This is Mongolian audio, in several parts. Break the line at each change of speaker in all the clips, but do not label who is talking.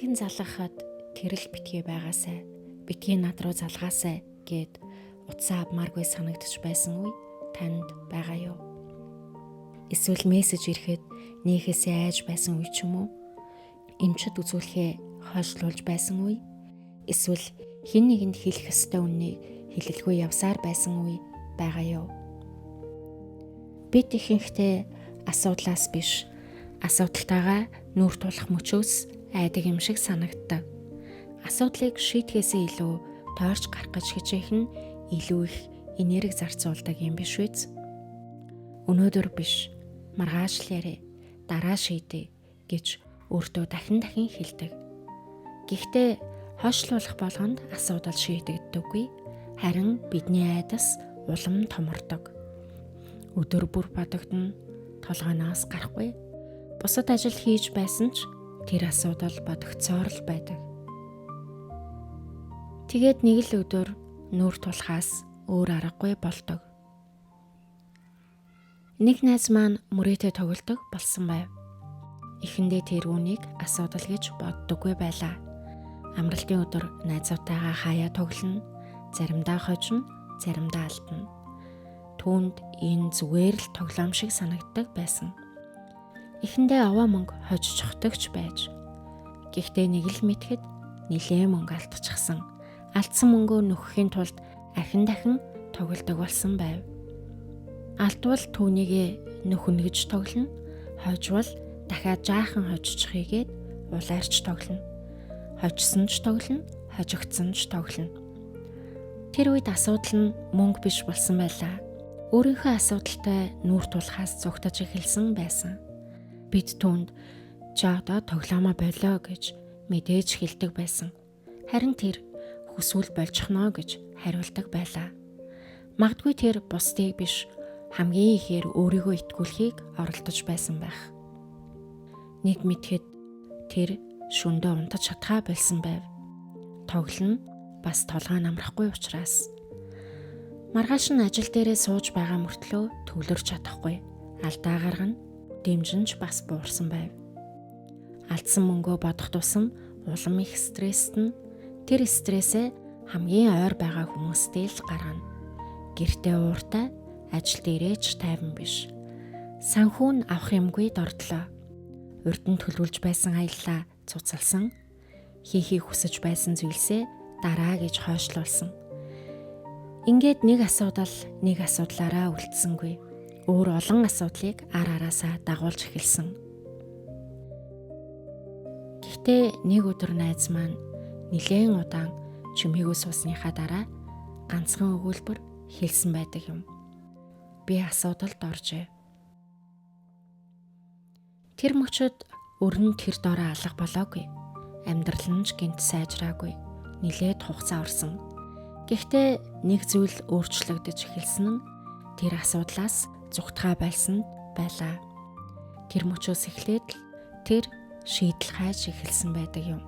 нэгэн залгахад тэрл битгий байгаасай, битгий над руу залгаасай гэд утсаа авмааргүй санагдаж байсан үе танд байгаа юу? Эсвэл мессеж ирэхэд нээхээсээ айж байсан үе ч юм уу? Эмчэд үзүүлэхээ хойшлуулж байсан үе? Эсвэл хэн нэгэнд хэлэх ёстой үннийг хэлэлгүй явсаар байсан үе байгаа юу? Бид ихэнхдээ асуудлаас биш, асуудалтайгаа нүүр тулах мөчөөс айдаг юм шиг санагддаг. Асуудлыг шийдэхээсээ илүү тойрч гарах гэж хичээх нь илүү их энерги зарцуулдаг юм биш үү? Өнөөдөр биш, маргааш л ярэ, дараа шийдэ гэж өөртөө дахин хэлдэг. Гэхдээ хойшлуулах болгонд асуудал шийдэгддэггүй, харин бидний айдас улам томордог. Өдөр бүр бодогдно, толгойноос гарахгүй. Бусад ажил хийж байсан ч тэр асуудал бодогцоор л байдаг. Тэгээд нэг л өдөр нүүр тулахаас өөр аргагүй болдог. Нэг найз маань мөрөөдөө тоглодог болсон байв. Эхэндээ тэр үүнийг асуудал гэж боддоггүй байлаа. Амралтын өдөр найзуудтайгаа хаяа тоглоно, заримдаа хожно, заримдаа алдна. Түүнд энэ зүгээр л тоглоом шиг санагддаг байсан. Эхэндээ аваа мөнгө хожиж хотогч байж. Гэхдээ нэг л мэдхэд нэлээ мөнгө алдчихсан. Алдсан мөнгөө нөхөхийн тулд дахин тоглодог болсон байв. Алдвал түүнийг нөхөнө гэж тоглоно, хожвол дахиад жаахан хожчихъя гээд улаарч тоглоно. Хожсон ч тоглоно, хожигдсон ч тоглоно. Тэр үед асуудал нь мөнгө биш болсон байлаа. Өөрийнхөө асуудалтай нүүр тулахаас зугтаж эхэлсэн байсан. Бид түүнд "Чи одоо тоглоомоо болоо" гэж мэдээж хэлдэг байсан. Харин тэр "Хүсвэл болчихно" гэж хариулдаг байлаа. Магадгүй тэр бусдыг биш, хамгийн ихээр өөрийгөө итгүүлэхийг оролдож байсан байх. Нэг мэдхэд тэр шүндөө унтаж чадхаа болсон байв. Тоглоно бас толгой намрахгүй учраас. Маргааш нь ажил дээрээ сууж байгаа мөртлөө төвлөрч чадахгүй. Алдаа гаргана, дэмжинч бас буурсан байв. Алдсан мөнгөө бодох тусам улам их стресстэн. Тэр стрессээ хамгийн ойр байгаа хүмүүстэй л гаргана. Гэртээ ууртай, ажил дээрээ ч тайван биш. Санхүү нь авах юмгүй дордлоо. Урд нь төлөвлөж байсан аяллаа цуцалсан. Хийхийг хүсэж байсан зүйлсээ дараа гэж хойшлуулсан. Ингээд нэг асуудлаараа үлдсэнгүй. Өөр олон асуудлыг араасаа дагуулж эхэлсэн. Гэхдээ нэг өдөр найз маань нэлээд удаан чимээгүй суусныхаа дараа ганцхан өгүүлбэр хэлсэн байдаг юм. Би асуудалд оржээ. Тэр мөчөд өрн тэр дороо алга болоогүй. Амьдрал нь ч гинт сайжраагүй. Нилээд хугацаа орсон. Гэхдээ нэг зүйл өөрчлөгдөж эхэлсэн нь тэр асуудлаас зүгтгаа байсан байлаа. Тэр мөчөөс эхлээд л тэр шийдэл хайж эхэлсэн байдаг юм.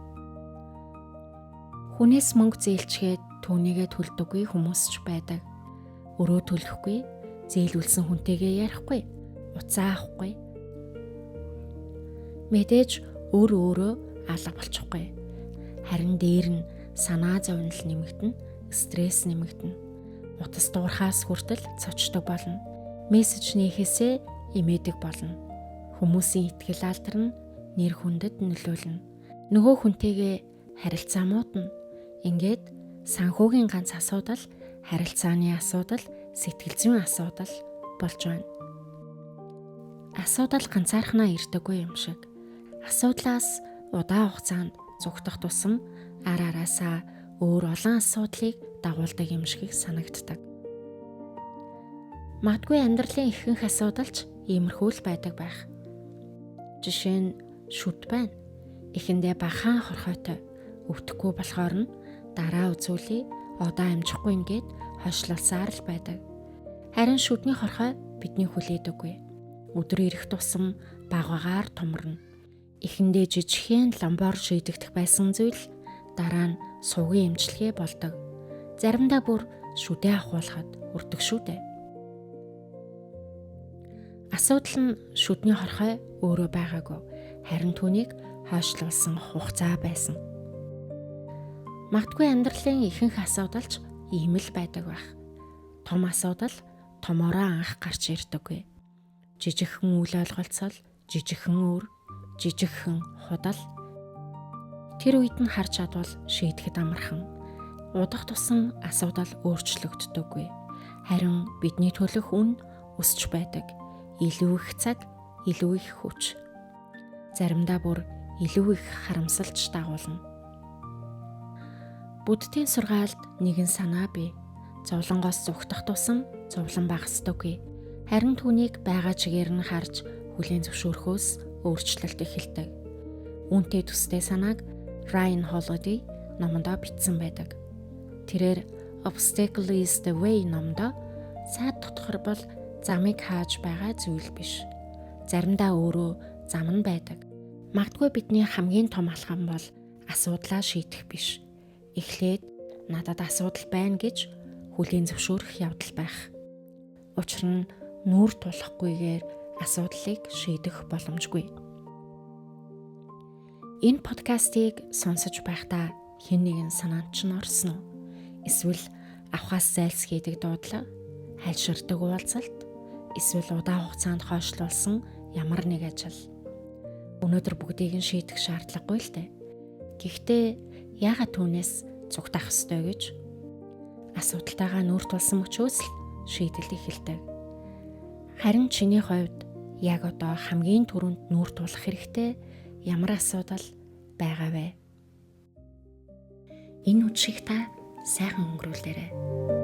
Хүнээс мөнгө зээлчгээд түүнийгээ төлдөггүй хүмүүс ч байдаг. Өрөө төлөхгүй, зээлүүлсэн хүнтэйгээ ярихгүй, уцаа авахгүй. Мэдээж өөрөө алга болчихгүй. Харин дээр нь санаа зовнил нэмэгдэн, стресс нэмэгдэн. Утас дуурхаас хүртэл цочдог болно. Мессеж нээхээсээ имээдэг болно. Хүмүүсийн итгэл алдарна, нэр хүндэд нөлөөлнө. Нөгөө хүнтэйгээ харилцаа муудна. Ингээд санхүүгийн ганц асуудал, харилцааны асуудал, сэтгэл зүйн асуудал болж байна. Асуудал ганцаархнаа ирдэггүй юм шиг. Асуудлаас удаан хугацаанд зүгтах тусам араасаа өөр олон асуудлыг дагуулдаг юм шиг санагддаг. Магадгүй амьдралын ихэнх асуудалч иймэрхүү л байдаг байх. Жишээ нь шүд байна. Эхэндээ бахан хорхойтой, өвдөхгүй болохоор нь дараа үзүүлээ, одоо амжихгүй ингээд хойшлуулсаар л байдаг. Харин шүдний хорхой бидний хүлээдэггүй. Өдөр ирэх тусам багагаар томорно. Эхэндээ жижигхэн ламбоор шийдэгдэх байсан зүйл дараа нь сувгийн эмчилгээ болдог. Заримдаа бүр шүдээ ахуулахад өртөг шүү дээ. Асуудал нь шүдний хорхой өөрөө байгаагүй, харин түүнийг хойшлуулсан хугацаа байсан. Магадгүй амьдралын ихэнх асуудалч ийм л байдаг байх. Том асуудал томоороо анх гарч ирдэггүй. Жижигхэн үйл ойлголцол, жижигхэн өр, жижигхэн худал. Тэр үед нь харж чадвал шийдэхэд амархан. Удах тусам асуудал өөрчлөгддөггүй. Харин бидний төлөх үн өсч байдаг. Илүү их цаг, илүү их хүч. Заримдаа бүр илүү их харамсалж дагуулна. Буддийн сургаалд нэгэн санаа бий. Зовлонгоос зүгтах тусам зовлон багасдаггүй. Харин түүнийг байгаа чигээр нь харж хүлээн зөвшөөрөхөөс өөрчлөлт эхэлдэг. Үүнтэй төстэй санааг Ryan Holiday номондоо бичсэн байдаг. Тэрээр Obstacle is the way номдоо сайд дотгор бол замыг хааж байгаа зүйл биш. Заримдаа өөрөө зам нь байдаг. Магадгүй бидний хамгийн том алхам бол асуудлаа шийдэх биш. Эхлээд надад асуудал байна гэж хүлээн зөвшөөрөх явдал байх. Учир нь нүүр тулахгүйгээр асуудлыг шийдэх боломжгүй. Энэ подкастыг сонсож байхдаа хэн нэгэн санаанд ч орсон уу? Эсвэл авахаас зайлсхийдэг дуудлага, хайлширдаг уулзалт, эсвэл удаан хугацаанд хойшлуулсан ямар нэг ажил. Өнөөдөр бүгдийг нь шийдэх шаардлагагүй л дээ. Гэхдээ яагаад түүнээс зүгтах ёстой гэж? Асуудалтайгаа нүүр тулсан мөчөөс л шийдэл эхэлдэг. Харин чиний хувьд яг одоо хамгийн түрүүнд нүүр тулах хэрэгтэй ямар асуудал байгаа вэ? Энэ үдшийг та сайхан өнгөрүүлээрэй.